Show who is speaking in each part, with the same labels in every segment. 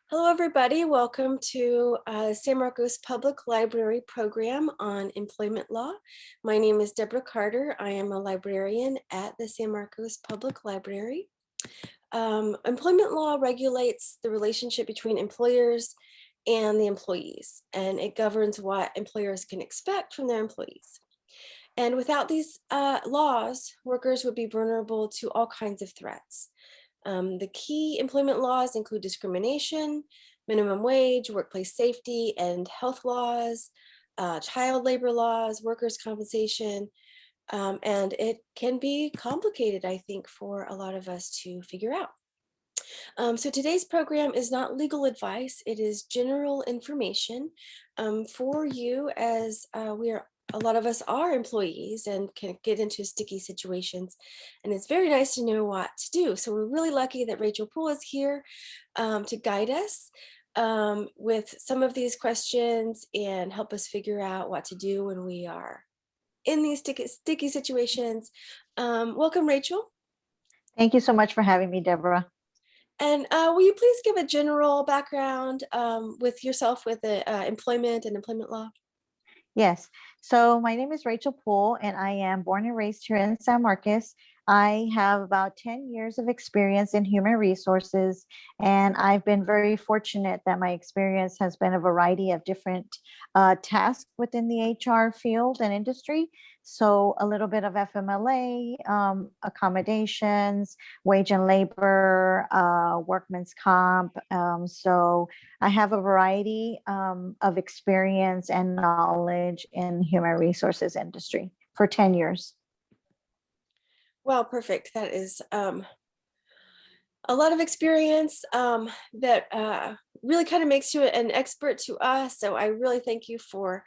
Speaker 1: Hello, everybody. Welcome to San Marcos Public Library program on employment law. My name is Deborah Carter. I am a librarian at the San Marcos Public Library. Employment law regulates the relationship between employers and the employees, and it governs what employers can expect from their employees. And without these laws, workers would be vulnerable to all kinds of threats. The key employment laws include discrimination, minimum wage, workplace safety and health laws, child labor laws, workers' compensation, and it can be complicated, I think, for a lot of us to figure out. So today's program is not legal advice, it is general information for you as a lot of us are employees and can get into sticky situations. And it's very nice to know what to do. So we're really lucky that Rachel Poole is here to guide us with some of these questions and help us figure out what to do when we are in these sticky situations. Welcome, Rachel.
Speaker 2: Thank you so much for having me, Deborah.
Speaker 1: And will you please give a general background with yourself with the employment and employment law?
Speaker 2: Yes. So my name is Rachel Poole, and I am born and raised here in San Marcos. I have about 10 years of experience in human resources, and I've been very fortunate that my experience has been a variety of different tasks within the HR field and industry. So a little bit of FMLA, accommodations, wage and labor, workman's comp. So I have a variety of experience and knowledge in human resources industry for 10 years.
Speaker 1: Well, perfect. That is a lot of experience that really kind of makes you an expert to us. So I really thank you for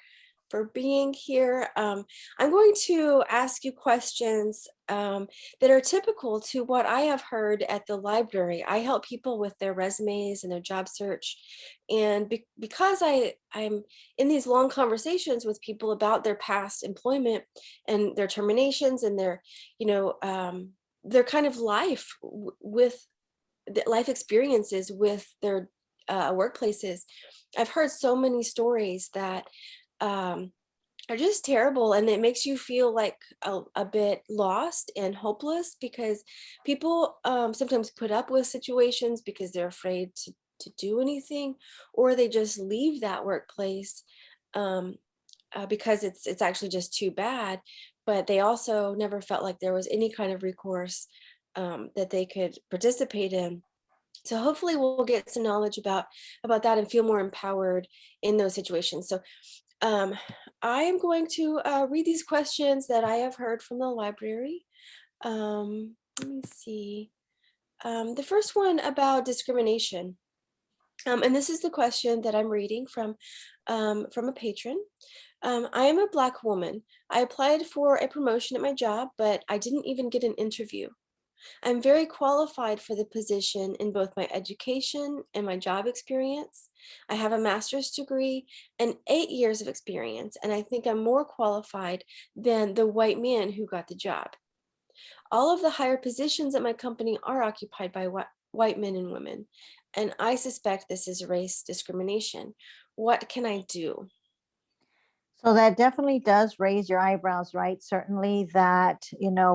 Speaker 1: being here. I'm going to ask you questions that are typical to what I have heard at the library. I help people with their resumes and their job search. And because I'm in these long conversations with people about their past employment and their terminations and their kind of life with the life experiences with their workplaces, I've heard so many stories that are just terrible, and it makes you feel like a bit lost and hopeless because people sometimes put up with situations because they're afraid to do anything, or they just leave that workplace because it's actually just too bad, but they also never felt like there was any kind of recourse that they could participate in. So hopefully we'll get some knowledge about that and feel more empowered in those situations. So I am going to read these questions that I have heard from the library. Let me see. The first one about discrimination. And this is the question that I'm reading from a patron. I am a Black woman. I applied for a promotion at my job, but I didn't even get an interview. I'm very qualified for the position in both my education and my job experience. I have a master's degree and 8 years of experience, and I think I'm more qualified than the white man who got the job. All of the higher positions at my company are occupied by white men and women, and I suspect this is race discrimination. What can I do?
Speaker 2: So that definitely does raise your eyebrows, right? Certainly that,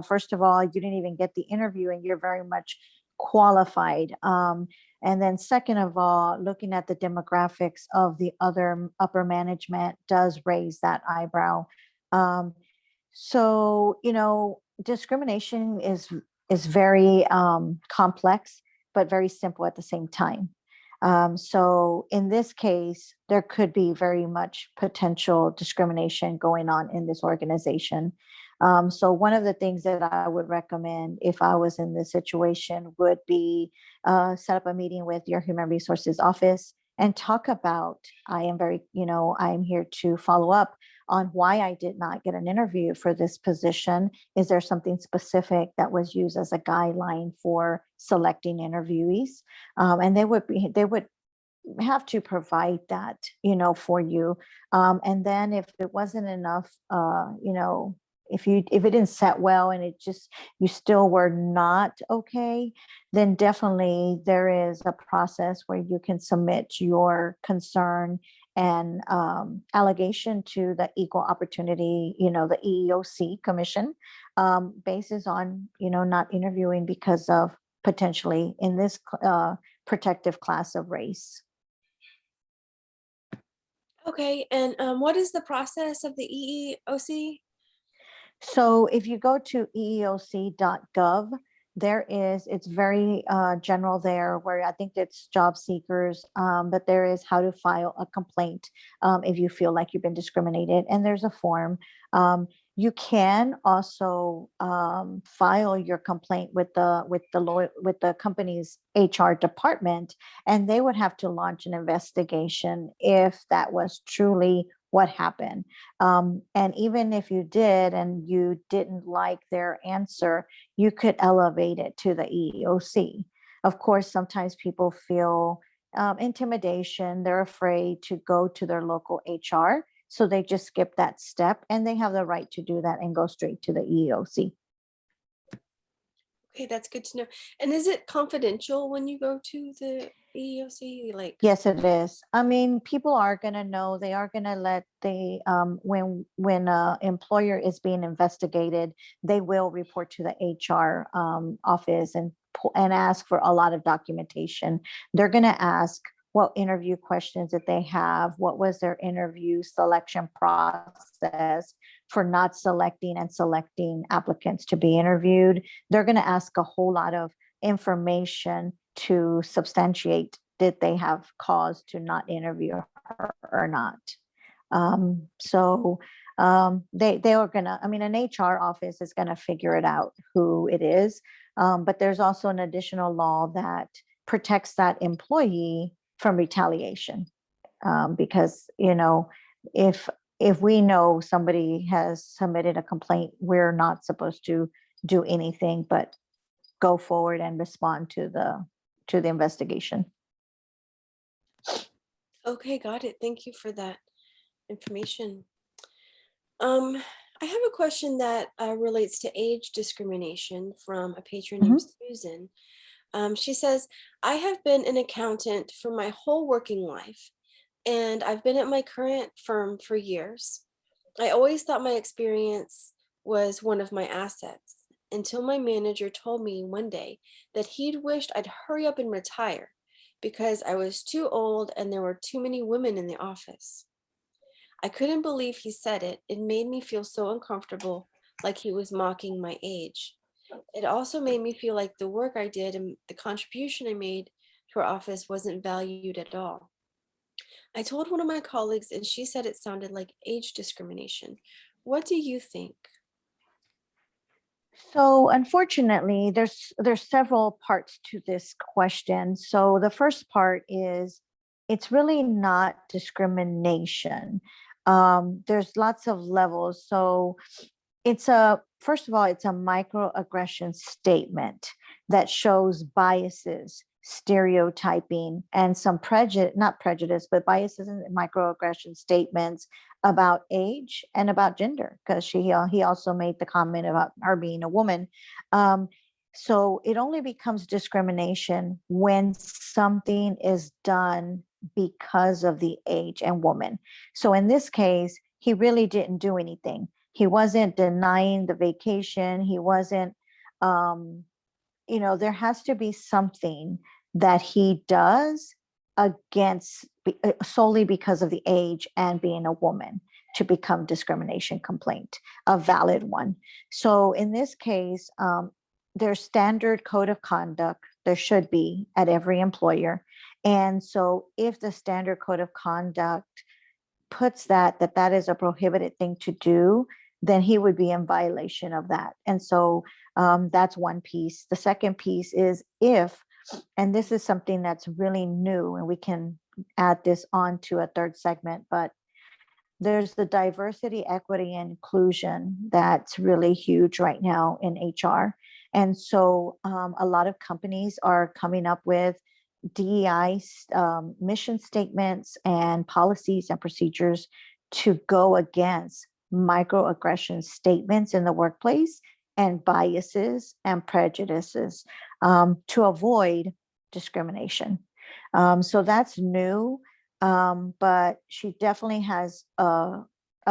Speaker 2: first of all, you didn't even get the interview and you're very much qualified. And then second of all, looking at the demographics of the other upper management does raise that eyebrow. So, discrimination is very complex, but very simple at the same time. So in this case, there could be very much potential discrimination going on in this organization. So one of the things that I would recommend if I was in this situation would be set up a meeting with your human resources office and talk about, I'm here to follow up on why I did not get an interview for this position. Is there something specific that was used as a guideline for selecting interviewees? And they would have to provide that, for you. And then if it wasn't enough, if it didn't set well and it just, you still were not okay, then definitely there is a process where you can submit your concern and allegation to the equal opportunity, the EEOC commission, basis on, not interviewing because of potentially in this protective class of race.
Speaker 1: Okay, and what is the process of the EEOC?
Speaker 2: So if you go to eeoc.gov, it's very general there, where I think it's job seekers, but there is how to file a complaint if you feel like you've been discriminated, and there's a form. You can also file your complaint with the company's HR department, and they would have to launch an investigation if that was truly what happened. And even if you did and you didn't like their answer, you could elevate it to the EEOC. Of course, sometimes people feel intimidation. They're afraid to go to their local HR. So they just skip that step, and they have the right to do that and go straight to the EEOC.
Speaker 1: Okay, that's good to know. And is it confidential when you go to the EEOC? Like,
Speaker 2: Yes, it is. I mean, people are going to know. They are going to let when employer is being investigated, they will report to the HR office and ask for a lot of documentation. They're going to ask what interview questions that they have, what was their interview selection process for not selecting and selecting applicants to be interviewed. They're going to ask a whole lot of information to substantiate did they have cause to not interview her or not. They are gonna, I mean, an HR office is gonna figure it out who it is. But there's also an additional law that protects that employee from retaliation. Because, if we know somebody has submitted a complaint, we're not supposed to do anything but go forward and respond to the investigation.
Speaker 1: okay, got it. Thank you for that information. I have a question that relates to age discrimination from a patron named
Speaker 2: Mhm.
Speaker 1: Susan. She says, I have been an accountant for my whole working life, and I've been at my current firm for years. I always thought my experience was one of my assets until my manager told me one day that he'd wished I'd hurry up and retire because I was too old and there were too many women in the office. I couldn't believe he said it. It made me feel so uncomfortable, like he was mocking my age. It also made me feel like the work I did and the contribution I made to our office wasn't valued at all. I told one of my colleagues, and she said it sounded like age discrimination. What do you think?
Speaker 2: So unfortunately, there's several parts to this question. So the first part is it's really not discrimination. There's lots of levels. So first of all, it's a microaggression statement that shows biases, stereotyping, and some prejudice, not prejudice, but biases and microaggression statements about age and about gender, because he also made the comment about her being a woman. So it only becomes discrimination when something is done because of the age and woman. So in this case, he really didn't do anything. He wasn't denying the vacation. He wasn't, there has to be something that he does against solely because of the age and being a woman to become discrimination complaint, a valid one. So in this case, there's standard code of conduct. There should be at every employer. And so if the standard code of conduct puts that is a prohibited thing to do, then he would be in violation of that. And so that's one piece. The second piece is and this is something that's really new, and we can add this on to a third segment, but there's the diversity, equity, and inclusion that's really huge right now in HR. And so a lot of companies are coming up with DEI mission statements and policies and procedures to go against microaggression statements in the workplace and biases and prejudices to avoid discrimination. So that's new, but she definitely has a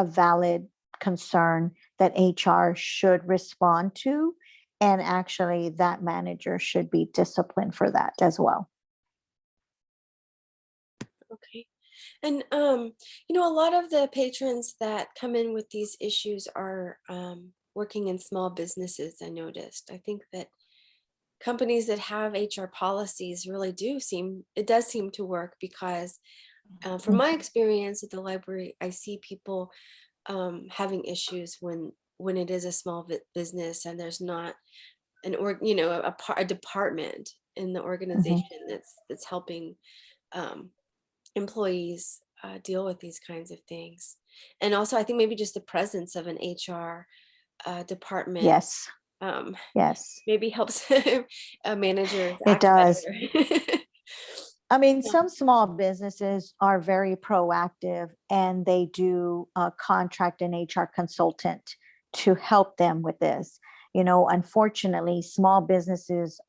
Speaker 2: valid concern that HR should respond to. And actually, that manager should be disciplined for that as well.
Speaker 1: Okay. And a lot of the patrons that come in with these issues are working in small businesses, I noticed. I think that companies that have HR policies really it does seem to work because from my experience at the library, I see people having issues when it is a small business and there's not a department in the
Speaker 2: Mhm.
Speaker 1: organization that's helping um, employees deal with these kinds of things. And also, I think maybe just the presence of an HR department
Speaker 2: Yes,
Speaker 1: um,
Speaker 2: yes,
Speaker 1: maybe helps managers
Speaker 2: it
Speaker 1: act
Speaker 2: does.
Speaker 1: better.
Speaker 2: I mean,
Speaker 1: Yeah.
Speaker 2: some small businesses are very proactive and they do contract an HR consultant to help them with this. Unfortunately, small businesses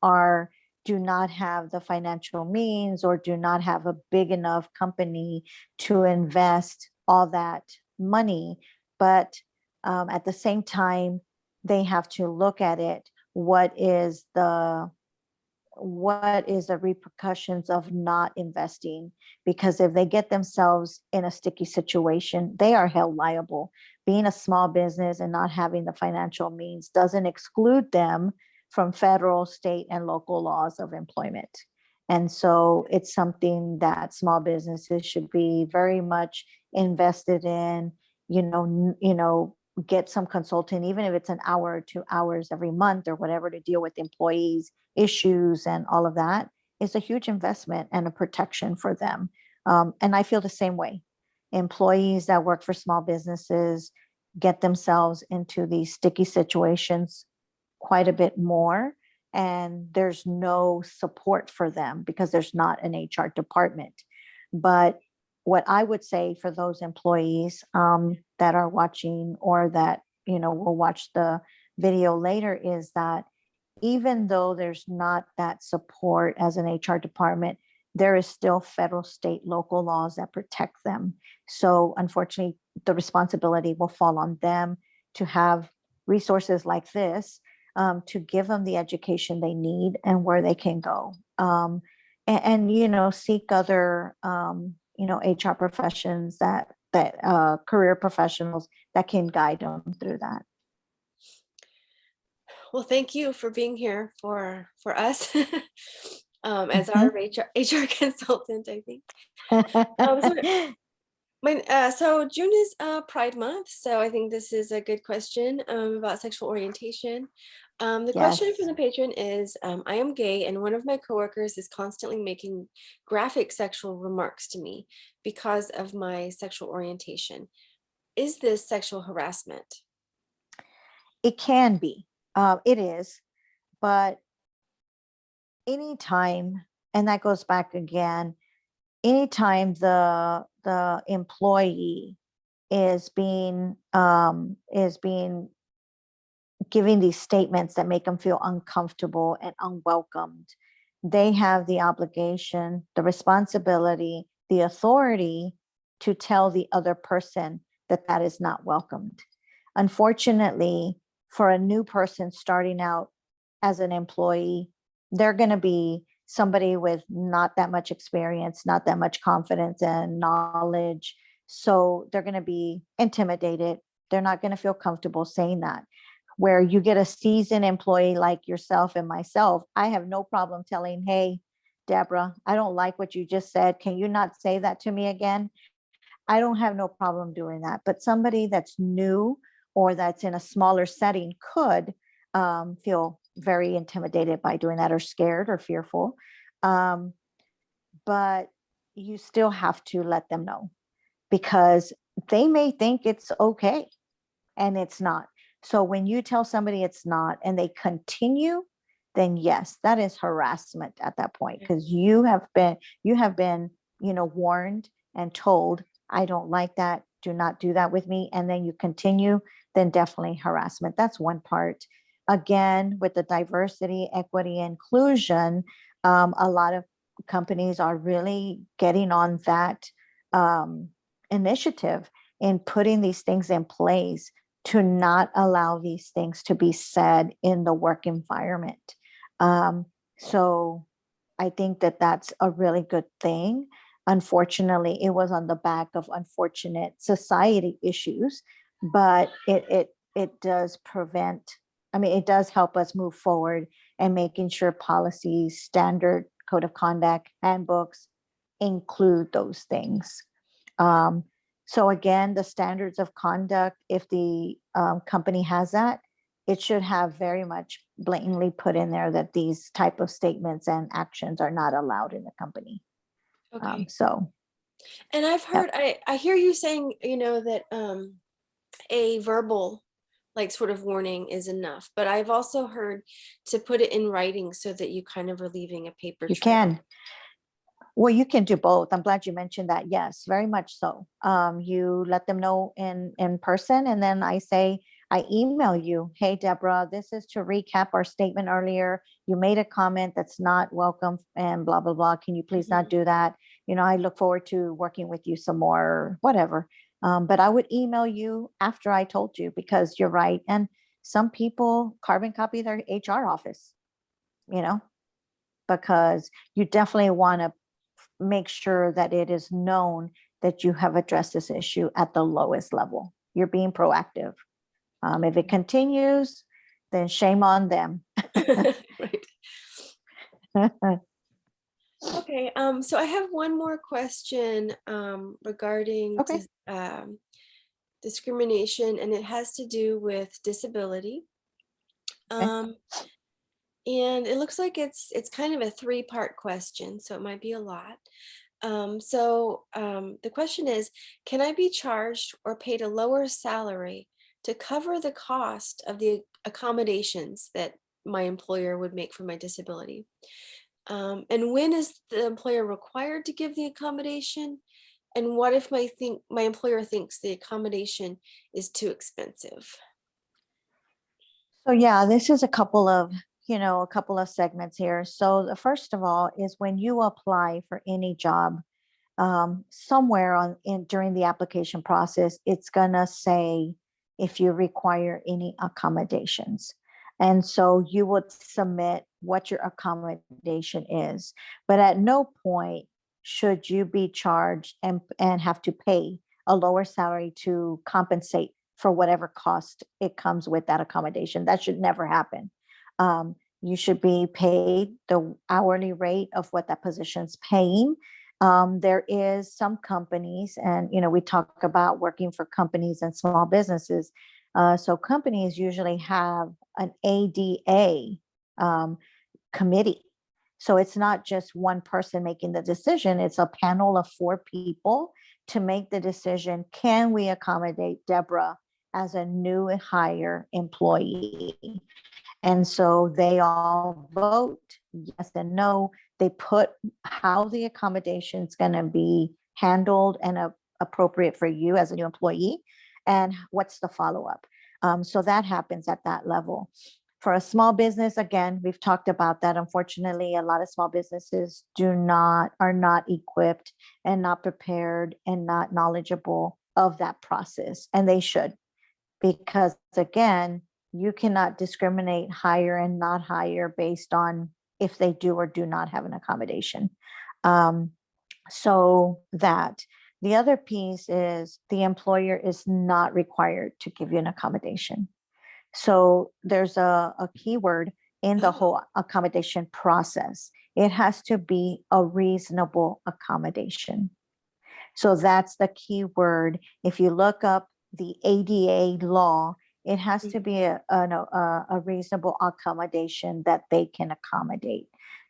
Speaker 2: do not have the financial means or do not have a big enough company to invest all that money. But at the same time, they have to look at it. What is the repercussions of not investing? Because if they get themselves in a sticky situation, they are held liable. Being a small business and not having the financial means doesn't exclude them from federal, state, and local laws of employment. And so it's something that small businesses should be very much invested in, get some consulting, even if it's an hour or 2 hours every month or whatever, to deal with employees issues and all of that is a huge investment and a protection for them. And I feel the same way. Employees that work for small businesses get themselves into these sticky situations quite a bit more. And there's no support for them because there's not an HR department. But what I would say for those employees that are watching or that, will watch the video later is that even though there's not that support as an HR department, there is still federal, state, local laws that protect them. So unfortunately, the responsibility will fall on them to have resources like this to give them the education they need and where they can go. And seek other, HR professions that career professionals that can guide them through that.
Speaker 1: Well, thank you for being here for us as our
Speaker 2: Mhm.
Speaker 1: HR consultant, I think. So so June is Pride Month, so I think this is a good question about sexual orientation. The question from
Speaker 2: Yes.
Speaker 1: the patron is, I am gay and one of my coworkers is constantly making graphic sexual remarks to me because of my sexual orientation. Is this sexual harassment?
Speaker 2: It can be. It is. But anytime, and that goes back again, anytime the employee is being giving these statements that make them feel uncomfortable and unwelcomed, they have the obligation, the responsibility, the authority to tell the other person that that is not welcomed. Unfortunately, for a new person starting out as an employee, they're going to be somebody with not that much experience, not that much confidence and knowledge. So they're going to be intimidated. They're not going to feel comfortable saying that. Where you get a seasoned employee like yourself and myself, I have no problem telling, hey, Deborah, I don't like what you just said. Can you not say that to me again? I don't have no problem doing that. But somebody that's new or that's in a smaller setting could feel very intimidated by doing that or scared or fearful. Um, but you still have to let them know because they may think it's okay and it's not. So when you tell somebody it's not and they continue, then yes, that is harassment at that point because you have been warned and told, I don't like that. do not do that with me, and then you continue, then definitely harassment. That's one part. Again, with the diversity, equity, inclusion, a lot of companies are really getting on that initiative in putting these things in place to not allow these things to be said in the work environment. So I think that that's a really good thing. Unfortunately, it was on the back of unfortunate society issues, but it does prevent, I mean, it does help us move forward and making sure policies, standard code of conduct, handbooks include those things. Um, so again, the standards of conduct, if the company has that, it should have very much blatantly put in there that these type of statements and actions are not allowed in the company.
Speaker 1: Okay.
Speaker 2: So,
Speaker 1: And I've
Speaker 2: yep.
Speaker 1: heard, I hear you saying, that a verbal like sort of warning is enough, but I've also heard to put it in writing so that you kind of are leaving a paper
Speaker 2: You
Speaker 1: trail.
Speaker 2: can. Well, you can do both. I'm glad you mentioned that. Yes, very much so. You let them know in person, and then I email you. Hey, Deborah, this is to recap our statement earlier. You made a comment that's not welcome, and blah blah blah. Can you please not do that? I look forward to working with you some more, whatever. But I would email you after I told you, because you're right. And some people carbon copy their HR office, you know, because you definitely want to make sure that it is known that you have addressed this issue at the lowest level. You're being proactive. If it continues, then shame on them.
Speaker 1: Right. Okay. So I have one more question regarding
Speaker 2: Okay.
Speaker 1: discrimination, and it has to do with disability.
Speaker 2: Okay.
Speaker 1: Um, and it looks like it's kind of a three-part question, so it might be a lot. The question is, can I be charged or paid a lower salary to cover the cost of the accommodations that my employer would make for my disability? And when is the employer required to give the accommodation? And what if my employer thinks the accommodation is too expensive?
Speaker 2: So yeah, this is a couple of segments here. So the first of all is when you apply for any job, somewhere during the application process, it's gonna say if you require any accommodations. And so you would submit what your accommodation is. But at no point should you be charged and have to pay a lower salary to compensate for whatever cost it comes with that accommodation. That should never happen. You should be paid the hourly rate of what that position's paying. There is some companies, and we talk about working for companies and small businesses. So companies usually have an ADA committee. So it's not just one person making the decision, it's a panel of 4 people to make the decision. Can we accommodate Deborah as a new hire employee? And so they all vote yes and no. They put how the accommodation is going to be handled and appropriate for you as a new employee, and what's the follow up. So that happens at that level. For a small business, again, we've talked about that. Unfortunately, a lot of small businesses are not equipped and not prepared and not knowledgeable of that process, and they should, because again, you cannot discriminate hire and not hire based on if they do or do not have an accommodation. So that the other piece is the employer is not required to give you an accommodation. So there's a keyword in the whole accommodation process. It has to be a reasonable accommodation. So that's the key word. If you look up the ADA law, it has to be a reasonable accommodation that they can accommodate.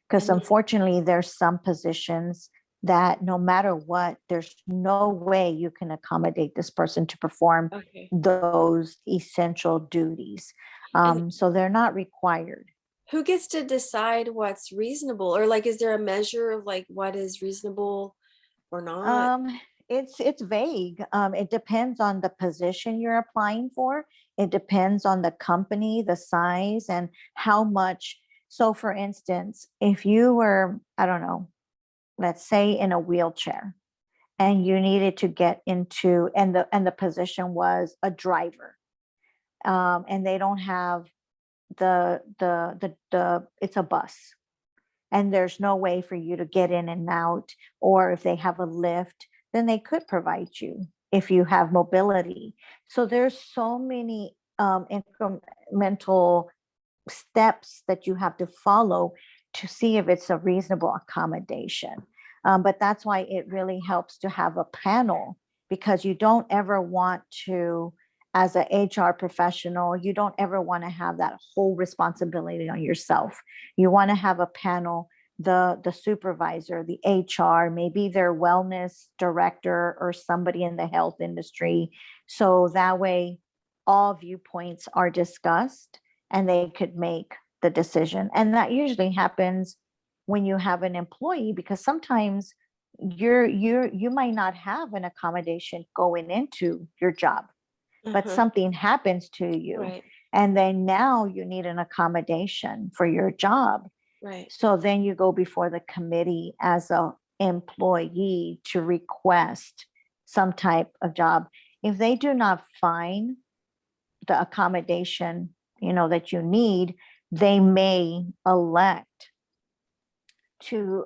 Speaker 2: Because unfortunately, there's some positions that no matter what, there's no way you can accommodate this person to perform those essential duties. So they're not required.
Speaker 1: Who gets to decide what's reasonable? Or like, is there a measure of like what is reasonable or not?
Speaker 2: It's vague. It depends on the position you're applying for. It depends on the company, the size, and how much. So, for instance, if you were, I don't know, let's say in a wheelchair, and you needed to get into, and the position was a driver, and they don't have the it's a bus, and there's no way for you to get in and out, or if they have a lift, then they could provide you if you have mobility. So there's so many incremental steps that you have to follow to see if it's a reasonable accommodation. But that's why it really helps to have a panel, because you don't ever want to, as a HR professional, you don't ever want to have that whole responsibility on yourself. You want to have a panel, the supervisor, the HR, maybe their wellness director or somebody in the health industry. So that way all viewpoints are discussed and they could make the decision. And that usually happens when you have an employee, because sometimes you might not have an accommodation going into your job, but
Speaker 1: Uh-huh.
Speaker 2: something happens to you,
Speaker 1: Right.
Speaker 2: and then now you need an accommodation for your job.
Speaker 1: Right.
Speaker 2: So then you go before the committee as a employee to request some type of job. If they do not find the accommodation, that you need, they may elect to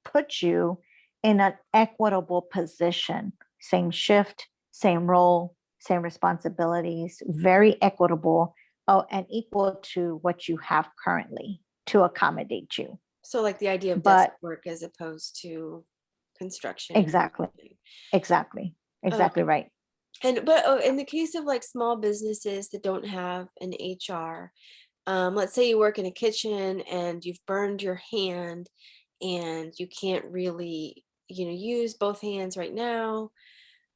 Speaker 2: put you in an equitable position, same shift, same role, same responsibilities, very equitable, oh, and equal to what you have currently to accommodate you.
Speaker 1: So like the idea of desk
Speaker 2: But
Speaker 1: work as opposed to construction and
Speaker 2: exactly,
Speaker 1: everything.
Speaker 2: exactly,
Speaker 1: Uh,
Speaker 2: exactly right.
Speaker 1: and but in the case of like small businesses that don't have an HR, let's say you work in a kitchen and you've burned your hand and you can't really, use both hands right now.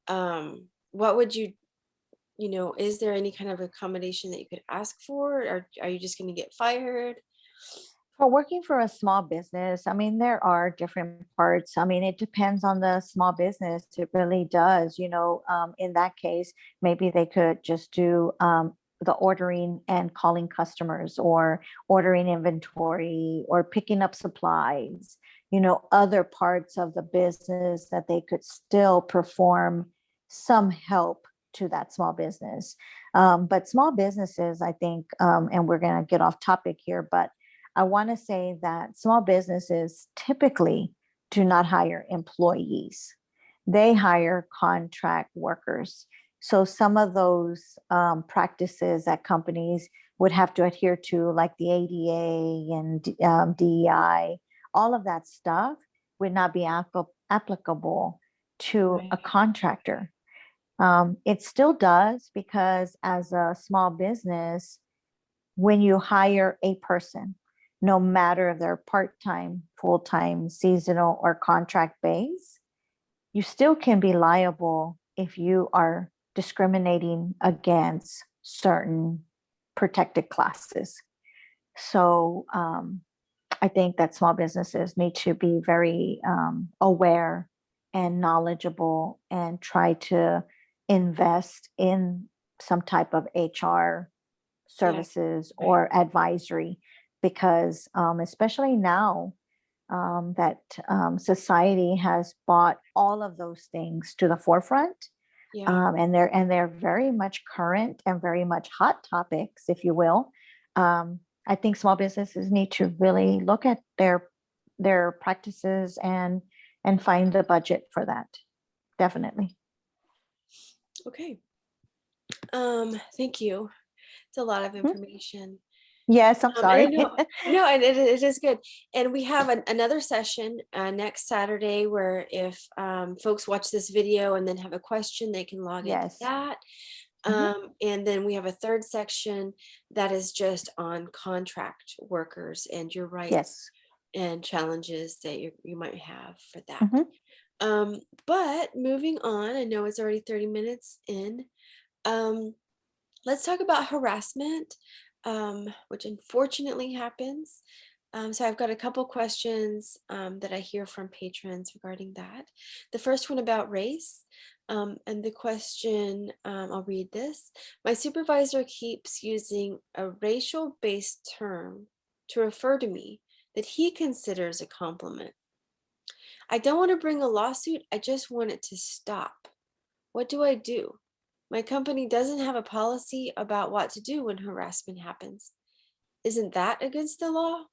Speaker 1: What would is there any kind of accommodation that you could ask for, or are you just going to get fired?
Speaker 2: For working for a small business, I mean, there are different parts. I mean, it depends on the small business. It really does. In that case, maybe they could just do the ordering and calling customers, or ordering inventory, or picking up supplies, other parts of the business that they could still perform some help to that small business. But small businesses, I think, and we're going to get off topic here, but I want to say that small businesses typically do not hire employees. They hire contract workers. So some of those practices that companies would have to adhere to, like the ADA and DEI, all of that stuff would not be applicable to a
Speaker 1: Right.
Speaker 2: contractor. It still does, because as a small business, when you hire a person, no matter if they're part-time, full-time, seasonal, or contract base, you still can be liable if you are discriminating against certain protected classes. So I think that small businesses need to be very aware and knowledgeable, and try to invest in some type of HR
Speaker 1: Yeah.
Speaker 2: services
Speaker 1: Right.
Speaker 2: or advisory, because especially now that society has brought all of those things to the forefront,
Speaker 1: Yeah.
Speaker 2: and they're very much current and very much hot topics, if you will. I think small businesses need to really look at their practices, and find the budget for that. Definitely.
Speaker 1: Okay. Thank you. It's a lot of
Speaker 2: Mhm.
Speaker 1: information.
Speaker 2: Yes, I'm
Speaker 1: And I
Speaker 2: sorry.
Speaker 1: know, no, and it is good. And we have another session next Saturday where if folks watch this video and then have a question, they can log into
Speaker 2: Yes.
Speaker 1: that.
Speaker 2: Mhm.
Speaker 1: And then we have a third section that is just on contract workers and your rights
Speaker 2: Yes.
Speaker 1: and challenges that you might have for that.
Speaker 2: Mhm.
Speaker 1: But moving on, I know it's already 30 minutes in. Um, let's talk about harassment, which unfortunately happens. So I've got a couple questions that I hear from patrons regarding that. The first one about race, and the question, I'll read this. My supervisor keeps using a racial-based term to refer to me that he considers a compliment. I don't want to bring a lawsuit, I just want it to stop. What do I do? My company doesn't have a policy about what to do when harassment happens. Isn't that against the law?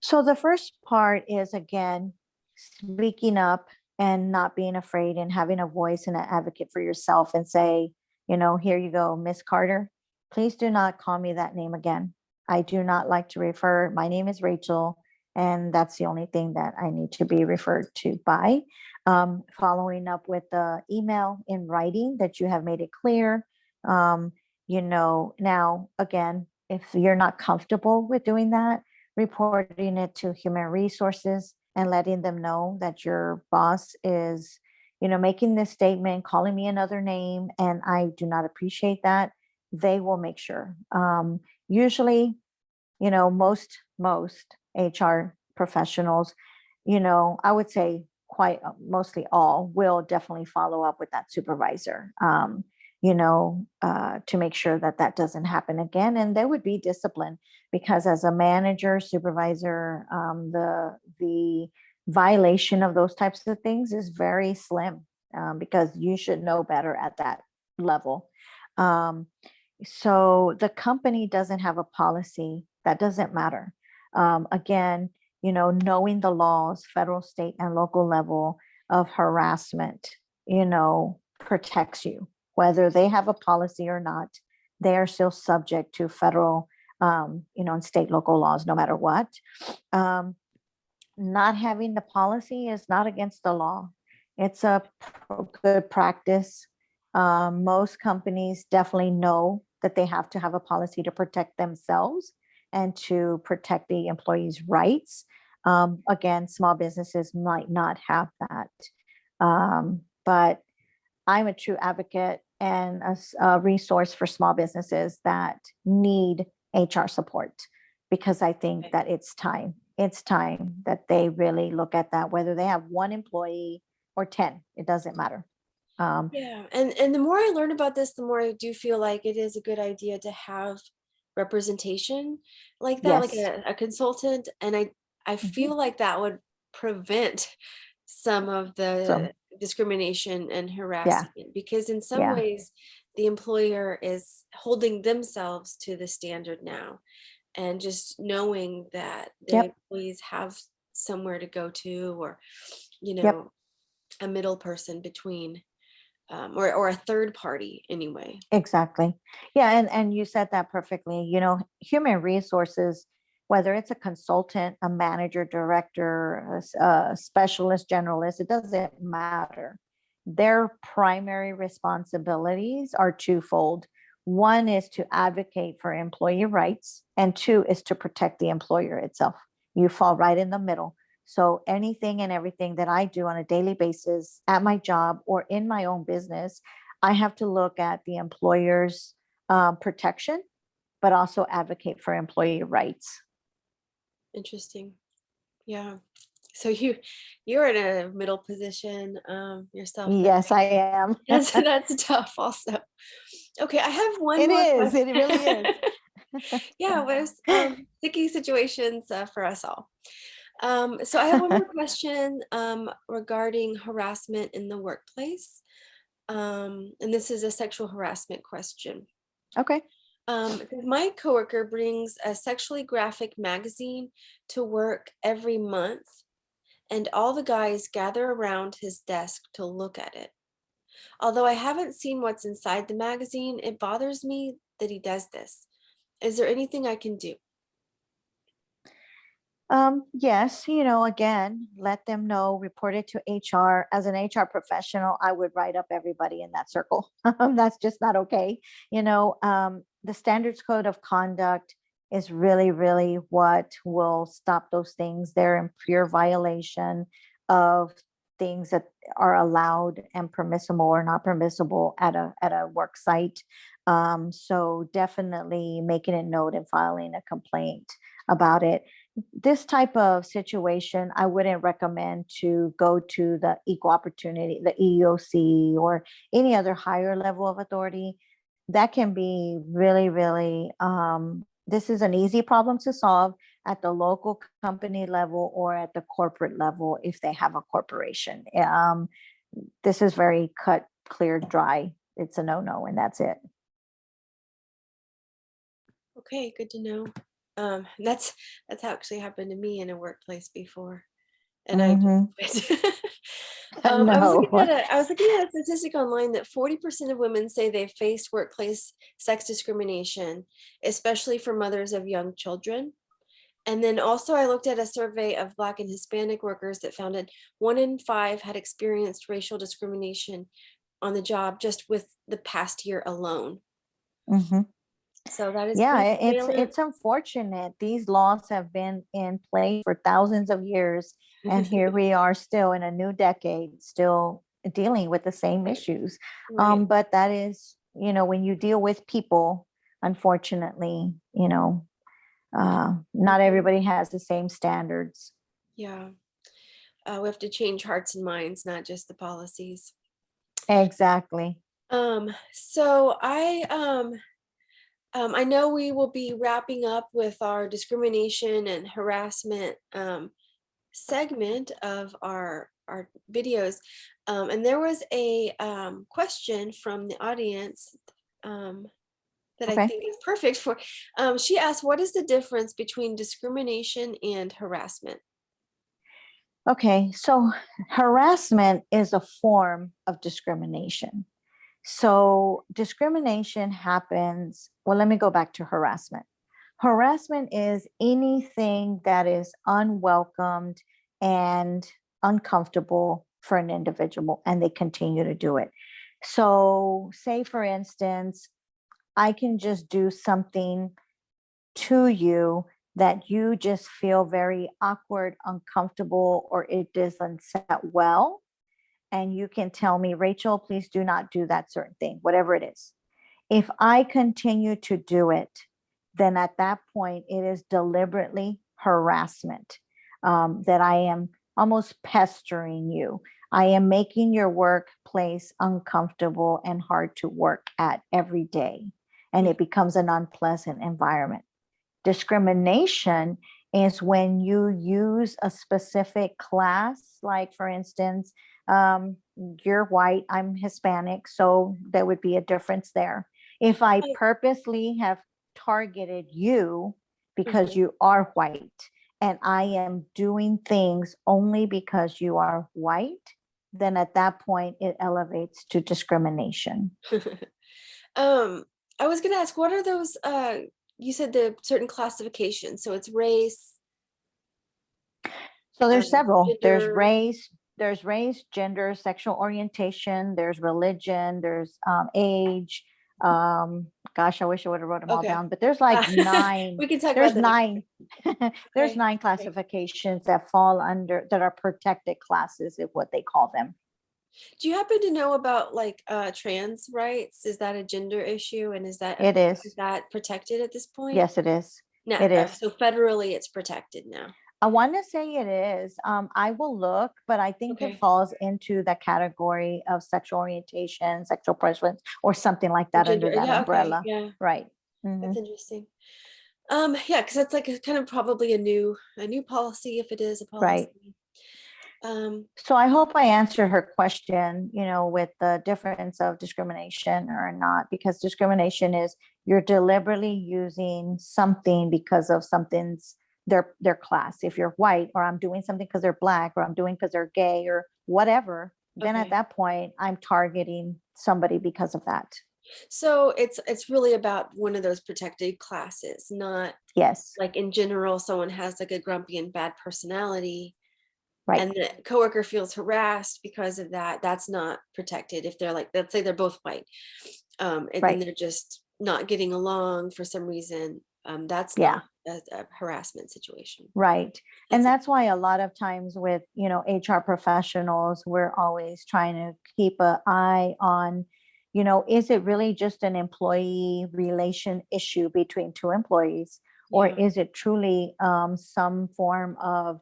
Speaker 2: So the first part is, again, speaking up and not being afraid and having a voice and an advocate for yourself and say, here you go, Miss Carter. Please do not call me that name again. I do not like to refer. My name is Rachel, and that's the only thing that I need to be referred to by. Following up with the email in writing that you have made it clear. Now again, if you're not comfortable with doing that, reporting it to human resources and letting them know that your boss is, making this statement, calling me another name, and I do not appreciate that. They will make sure. Usually, most HR professionals, I would say quite mostly all will definitely follow up with that supervisor. To make sure that that doesn't happen again, and there would be discipline, because as a manager, supervisor, the violation of those types of things is very slim, because you should know better at that level. Um, so the company doesn't have a policy, that doesn't matter. Again, knowing the laws, federal, state, and local level of harassment, protects you. Whether they have a policy or not, they are still subject to federal, and state, local laws, no matter what. Um, Not having the policy is not against the law. It's a good practice. Most companies definitely know that they have to have a policy to protect themselves and to protect the employees' rights. Again, small businesses might not have that. But I'm a true advocate and a resource for small businesses that need HR support, because I think that it's time. It's time that they really look at that, whether they have one employee or 10, it doesn't matter. Um,
Speaker 1: Yeah, and the more I learn about this, the more I do feel like it is a good idea to have representation like that, like
Speaker 2: yes.
Speaker 1: a consultant, and I
Speaker 2: Mhm.
Speaker 1: feel like that would prevent some of
Speaker 2: So,
Speaker 1: the discrimination and
Speaker 2: yeah,
Speaker 1: harassment, because in some
Speaker 2: yeah,
Speaker 1: ways the employer is holding themselves to the standard now, and just knowing that the
Speaker 2: yep,
Speaker 1: employees have somewhere to go to, or you
Speaker 2: yep.
Speaker 1: know a middle person between, or a third party anyway.
Speaker 2: Exactly. Yeah, and you said that perfectly. Human resources, whether it's a consultant, a manager, director, a specialist, generalist, it doesn't matter. Their primary responsibilities are twofold. One is to advocate for employee rights, and two is to protect the employer itself. You fall right in the middle. So anything and everything that I do on a daily basis at my job or in my own business, I have to look at the employer's protection, but also advocate for employee rights.
Speaker 1: Interesting. Yeah. So you're in a middle position yourself then.
Speaker 2: Yes, I am.
Speaker 1: That's tough also. Okay, I have one
Speaker 2: It
Speaker 1: more
Speaker 2: is.
Speaker 1: question.
Speaker 2: It really is.
Speaker 1: Yeah, there's sticky situations for us all. So I have one more question regarding harassment in the workplace. And this is a sexual harassment question.
Speaker 2: Okay.
Speaker 1: It says, my coworker brings a sexually graphic magazine to work every month, and all the guys gather around his desk to look at it. Although I haven't seen what's inside the magazine, it bothers me that he does this. Is there anything I can do?
Speaker 2: Yes, again, let them know, report it to HR. As an HR professional, I would write up everybody in that circle. That's just not okay. The standards code of conduct is really, really what will stop those things. They're in pure violation of things that are allowed and permissible or not permissible at a work site. So definitely making a note and filing a complaint. about it. This type of situation, I wouldn't recommend to go to the equal opportunity, the EEOC, or any other higher level of authority. That can be really, really, this is an easy problem to solve at the local company level or at the corporate level if they have a corporation. This is very cut, clear, dry. It's a no-no, and that's it.
Speaker 1: Okay, good to know. That's actually happened to me in a workplace before, and I
Speaker 2: Hmm.
Speaker 1: just quit.
Speaker 2: No.
Speaker 1: I was looking at a statistic online that 40% of women say they've faced workplace sex discrimination, especially for mothers of young children. And then also I looked at a survey of Black and Hispanic workers that found that 1 in 5 had experienced racial discrimination on the job just with the past year alone.
Speaker 2: Hmm.
Speaker 1: So that is
Speaker 2: Yeah,
Speaker 1: pretty prevalent.
Speaker 2: it's unfortunate. These laws have been in place for thousands of years, and here we are still in a new decade, still dealing with the same issues.
Speaker 1: Right.
Speaker 2: But that is, when you deal with people, unfortunately, not
Speaker 1: Mhm.
Speaker 2: everybody has the same standards.
Speaker 1: Yeah. We have to change hearts and minds, not just the policies.
Speaker 2: Exactly.
Speaker 1: So I know we will be wrapping up with our discrimination and harassment segment of our videos, and there was a question from the audience um, that I
Speaker 2: Okay.
Speaker 1: think is perfect for. She asked, "What is the difference between discrimination and harassment?"
Speaker 2: Okay. So harassment is a form of discrimination. So discrimination happens. Well, let me go back to harassment. Harassment is anything that is unwelcomed and uncomfortable for an individual, and they continue to do it. So, say for instance, I can just do something to you that you just feel very awkward, uncomfortable, or it doesn't set well. And you can tell me, Rachel, please do not do that certain thing, whatever it is. If I continue to do it, then at that point, it is deliberately harassment, that I am almost pestering you. I am making your workplace uncomfortable and hard to work at every day, and it becomes an unpleasant environment. Discrimination is when you use a specific class, like for instance, you're white, I'm Hispanic, so there would be a difference there. If I purposely have targeted you because
Speaker 1: Mhm.
Speaker 2: you are white, and I am doing things only because you are white, then at that point it elevates to discrimination.
Speaker 1: um, I was gonna ask, what are those? You said the certain classifications. So it's race,
Speaker 2: So there's several.
Speaker 1: gender.
Speaker 2: There's race, gender, sexual orientation, there's religion, there's age. Gosh, I wish I would have wrote them all
Speaker 1: Okay.
Speaker 2: down, but there's like
Speaker 1: Uh,
Speaker 2: nine.
Speaker 1: we can talk about
Speaker 2: There's
Speaker 1: that next
Speaker 2: nine.
Speaker 1: time.
Speaker 2: There's
Speaker 1: Okay.
Speaker 2: nine
Speaker 1: Okay.
Speaker 2: classifications that fall under that are protected classes, is what they call them.
Speaker 1: Do you happen to know about like trans rights? Is that a gender issue, and
Speaker 2: It
Speaker 1: is
Speaker 2: is.
Speaker 1: that protected at this point?
Speaker 2: Yes, it is.
Speaker 1: No.
Speaker 2: It is.
Speaker 1: So federally, it's protected now.
Speaker 2: I want to say it is. I will look, but I think it
Speaker 1: Okay.
Speaker 2: falls into the category of sexual orientation, sexual preference, or something like that
Speaker 1: Gender.
Speaker 2: under that
Speaker 1: Yeah. Okay.
Speaker 2: umbrella.
Speaker 1: Yeah.
Speaker 2: Right. Hmm.
Speaker 1: That's interesting. Yeah, because that's like a kind of probably a new policy if it is a
Speaker 2: Right.
Speaker 1: policy. Um,
Speaker 2: So I hope I answered her question, with the difference of discrimination or not, because discrimination is you're deliberately using something because of something's their class. If you're white, or I'm doing something because they're black, or I'm doing because they're gay or whatever, then at
Speaker 1: okay.
Speaker 2: that point I'm targeting somebody because of that.
Speaker 1: So it's really about one of those protected classes, not
Speaker 2: Yes.
Speaker 1: like in general, someone has like a grumpy and bad personality
Speaker 2: Right.
Speaker 1: and the coworker feels harassed because of that. That's not protected. If they're like, let's say they're both white, and then
Speaker 2: Right.
Speaker 1: they're just not getting along for some reason, that's not
Speaker 2: Yeah.
Speaker 1: a harassment situation.
Speaker 2: Right. And
Speaker 1: That's
Speaker 2: that's why a lot of times with, HR professionals, we're always trying to keep an eye on, is it really just an employee relation issue between two employees? or
Speaker 1: Yeah.
Speaker 2: is it truly some form of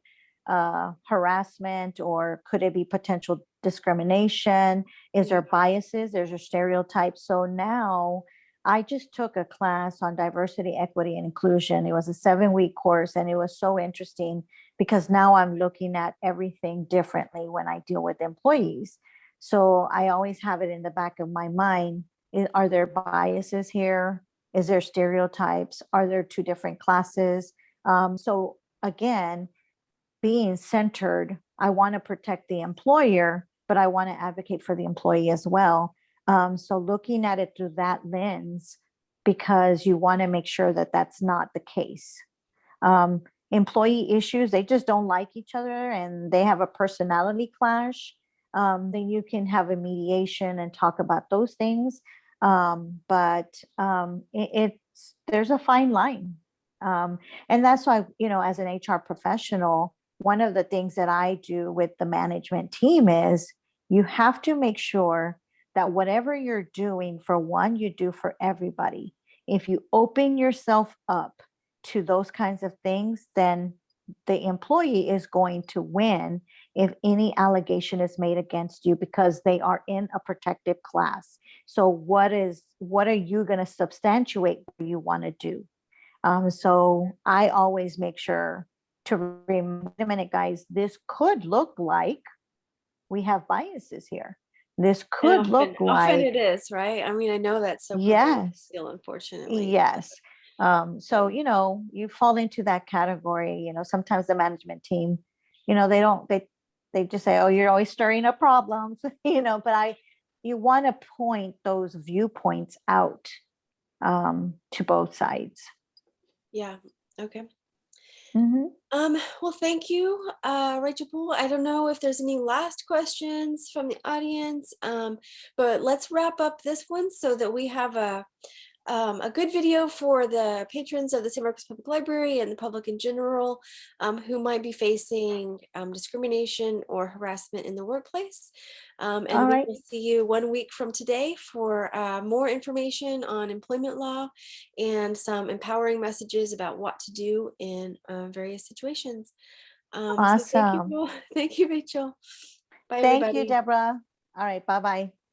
Speaker 2: harassment, or could it be potential discrimination? Is
Speaker 1: Yeah.
Speaker 2: there biases? There's your stereotypes. So now I just took a class on diversity, equity, and inclusion. It was a 7-week course, and it was so interesting because now I'm looking at everything differently when I deal with employees. So I always have it in the back of my mind. Are there biases here? Is there stereotypes? Are there two different classes? So again, being centered, I want to protect the employer, but I want to advocate for the employee as well. So looking at it through that lens, because you want to make sure that that's not the case. Um, Employee issues, they just don't like each other and they have a personality clash. Then you can have a mediation and talk about those things. It's there's a fine line. And that's why, as an HR professional, one of the things that I do with the management team is you have to make sure that whatever you're doing for one, you do for everybody. If you open yourself up to those kinds of things, then the employee is going to win if any allegation is made against you because they are in a protected class. So what are you going to substantiate what you want to do? So I always make sure to remind, wait a minute, guys, this could look like we have biases here. This
Speaker 1: And
Speaker 2: could look
Speaker 1: often
Speaker 2: like,
Speaker 1: it is, right? I mean, I know that's so prevalent
Speaker 2: yes,
Speaker 1: still, unfortunately.
Speaker 2: yes. So,
Speaker 1: Um,
Speaker 2: you fall into that category. Sometimes the management team, they don't, they just say, oh, you're always stirring up problems, but you want to point those viewpoints out to both sides.
Speaker 1: yeah. Okay.
Speaker 2: Mhm.
Speaker 1: Well, thank you, Rachel Poole. I don't know if there's any last questions from the audience, but let's wrap up this one so that we have a good video for the patrons of the San Marcos Public Library and the public in general who might be facing discrimination or harassment in the workplace. And
Speaker 2: All
Speaker 1: we
Speaker 2: right.
Speaker 1: will see you 1 week from today for more information on employment law and some empowering messages about what to do in various situations. So thank you,
Speaker 2: Awesome.
Speaker 1: Thank you, Rachel. Bye,
Speaker 2: Thank you,
Speaker 1: everybody.
Speaker 2: Deborah. All right. Bye bye.